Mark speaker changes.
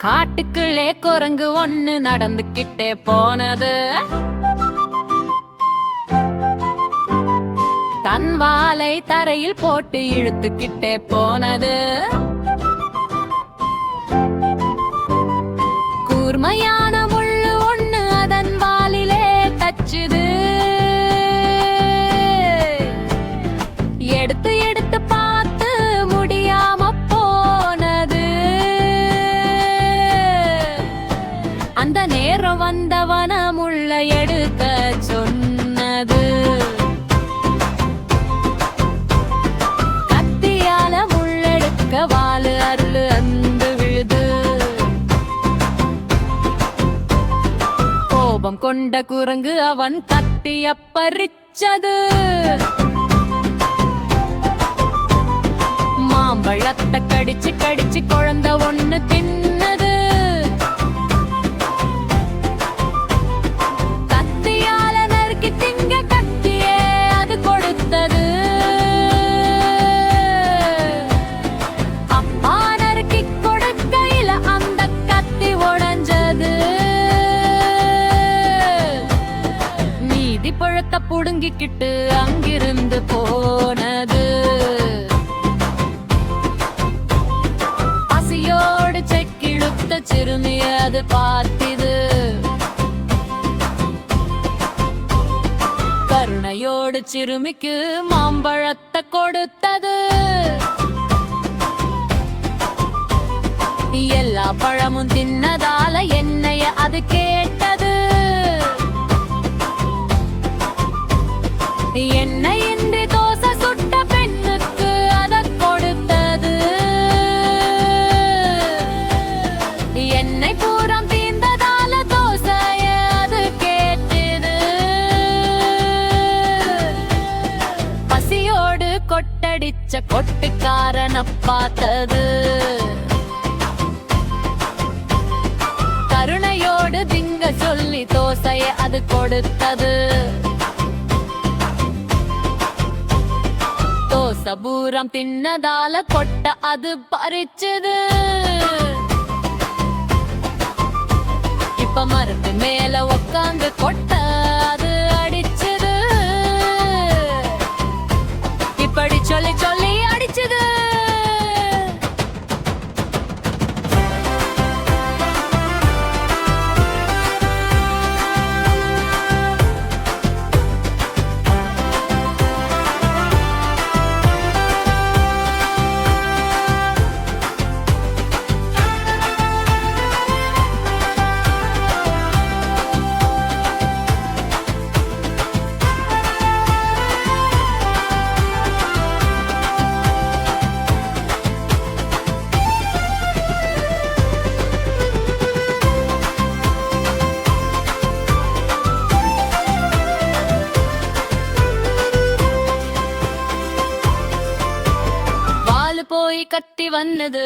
Speaker 1: காட்டுக்குள்ளே குரங்கு ஒண்ணு நடந்துக்கிட்டே போனது. தன் வாலை தரையில் போட்டு இழுத்துக்கிட்டே போனது. கூர்மையான முள்ளு ஒண்ணு அதன் வாலிலே தச்சுது. எடுத்து எடுத்து பார்த்து முடியாம போனது. அந்த நேரம் வந்தவன முள்ள எடுக்க சொன்னது. கத்தியால முள்ளெடுக்க வாலு அருளு அந்து விழுது. கோபம் கொண்ட குரங்கு அவன் கத்திய பறிச்சது. மாம்பழத்தை கடிச்சு கடிச்சு குழந்தை ஒண்ணு தின்னது. கத்தியால நறுக்கி திங்க கத்தியே அது கொடுத்தது. அப்பா நறுக்கி கொடுக்கையில அந்த கத்தி உடைஞ்சது. மீதி பழத்தை புடுங்கிக்கிட்டு அங்கிருந்து போனது. சிறுமி அது பார்த்தது. கருணையோடு சிறுமிக்கு மாம்பழத்தை கொடுத்தது. எல்லா பழமும் தின்னதால என்னைய அது கேட்டது. என்னை இன்றி தோசை சுட்ட பெண்ணுக்கு அதை கொடுத்தது. என்னை பூரம் தீர்ந்ததால தோசைய அது கேட்டது. பசியோடு கொட்டடிச்ச கொட்டுக்காரனை பார்த்தது. கருணையோடு திங்க சொல்லி தோசைய அது கொடுத்தது. தோசை பூரம் தின்னதால கொட்ட அது பறிச்சது. மரத்து மேல உக்காந்து கொட்ட அது அடிச்சது. இப்படி சொல்லி சொல்லி அடிச்சது. போய் கத்தி வந்தது.